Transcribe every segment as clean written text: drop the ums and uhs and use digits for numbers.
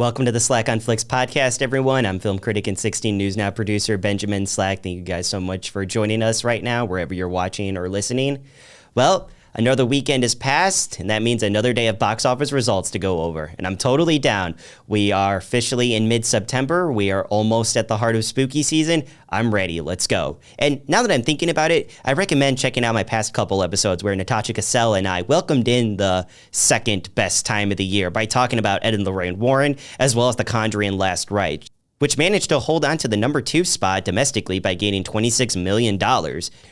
Welcome to the Slack on Flicks podcast, everyone. I'm film critic and 16 News Now producer Benjamin Slack. Thank you guys so much for joining us right now, wherever you're watching or listening. Well, another weekend has passed, and that means another day of box office results to go over, and I'm totally down. We are officially in mid-September. We are almost at the heart of spooky season. I'm ready. Let's go. And now that I'm thinking about it, I recommend checking out my past couple episodes where Natasha Cassell and I welcomed in the second best time of the year by talking about Ed and Lorraine Warren, as well as The Conjuring Last Rite, which managed to hold on to the number 2 spot domestically by gaining $26 million,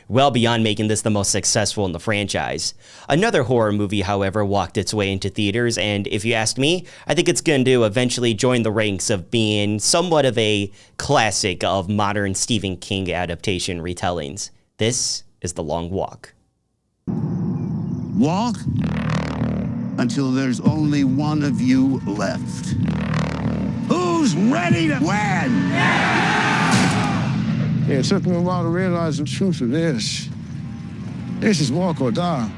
well beyond making this the most successful in the franchise. Another horror movie, however, walked its way into theaters, and if you ask me, I think it's going to eventually join the ranks of being somewhat of a classic of modern Stephen King adaptation retellings. This is The Long Walk. Walk until there's only one of you left. Who's ready to win? Yeah, it took me a while to realize the truth of this. This is walk or die.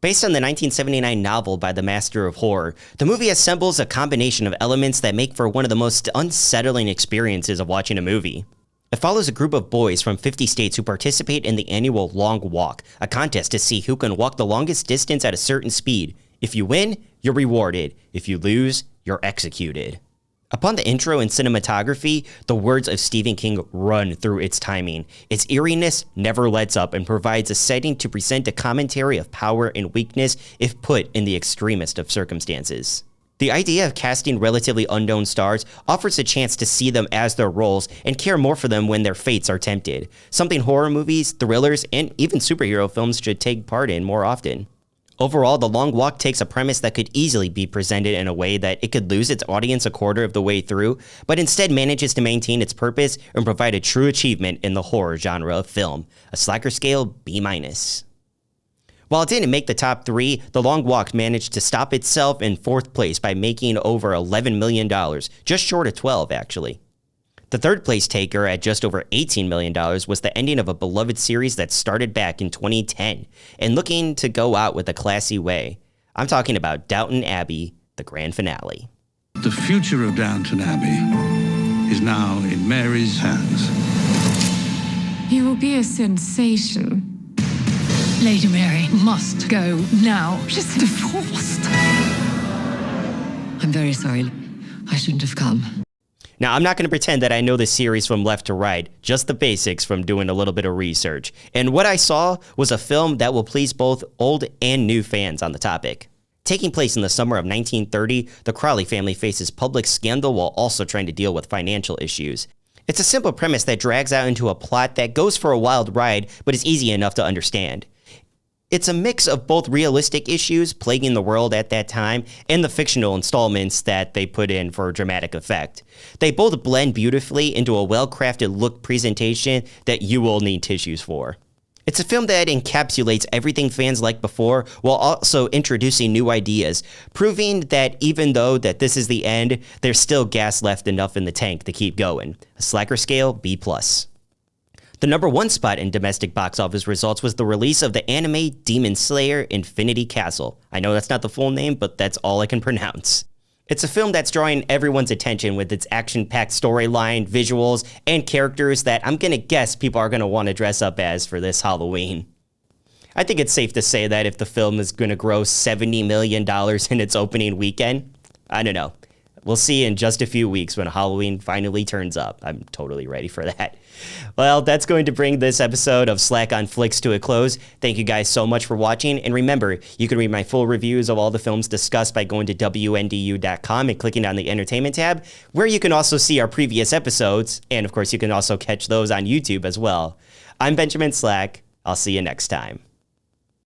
Based on the 1979 novel by the master of horror, the movie assembles a combination of elements that make for one of the most unsettling experiences of watching a movie. It follows a group of boys from 50 states who participate in the annual Long Walk, a contest to see who can walk the longest distance at a certain speed. If you win, you're rewarded. If you lose, you're executed. Upon the intro and cinematography, the words of Stephen King run through its timing. Its eeriness never lets up and provides a setting to present a commentary of power and weakness if put in the extremest of circumstances. The idea of casting relatively unknown stars offers a chance to see them as their roles and care more for them when their fates are tempted, something horror movies, thrillers, and even superhero films should take part in more often. Overall, The Long Walk takes a premise that could easily be presented in a way that it could lose its audience a quarter of the way through, but instead manages to maintain its purpose and provide a true achievement in the horror genre of film, a Slacker scale B-. While it didn't make the top 3, The Long Walk managed to stop itself in 4th place by making over $11 million, just short of 12 actually. The 3rd place taker at just over $18 million was the ending of a beloved series that started back in 2010 and looking to go out with a classy way. I'm talking about Downton Abbey, the grand finale. The future of Downton Abbey is now in Mary's hands. You will be a sensation. Lady Mary must go now. She's divorced. I'm very sorry. I shouldn't have come. Now, I'm not going to pretend that I know the series from left to right, just the basics from doing a little bit of research. And what I saw was a film that will please both old and new fans on the topic. Taking place in the summer of 1930, the Crawley family faces public scandal while also trying to deal with financial issues. It's a simple premise that drags out into a plot that goes for a wild ride, but is easy enough to understand. It's a mix of both realistic issues plaguing the world at that time and the fictional installments that they put in for dramatic effect. They both blend beautifully into a well-crafted look presentation that you will need tissues for. It's a film that encapsulates everything fans liked before while also introducing new ideas, proving that even though that this is the end, there's still gas left enough in the tank to keep going. A Slacker scale B+. The number 1 spot in domestic box office results was the release of the anime Demon Slayer Infinity Castle. I know that's not the full name, but that's all I can pronounce. It's a film that's drawing everyone's attention with its action-packed storyline, visuals, and characters that I'm gonna guess people are gonna want to dress up as for this Halloween. I think it's safe to say that if the film is gonna gross $70 million in its opening weekend, I don't know. We'll see in just a few weeks when Halloween finally turns up. I'm totally ready for that. Well, that's going to bring this episode of Slack on Flicks to a close. Thank you guys so much for watching. And remember, you can read my full reviews of all the films discussed by going to WNDU.com and clicking on the Entertainment tab, where you can also see our previous episodes. And of course, you can also catch those on YouTube as well. I'm Benjamin Slack. I'll see you next time.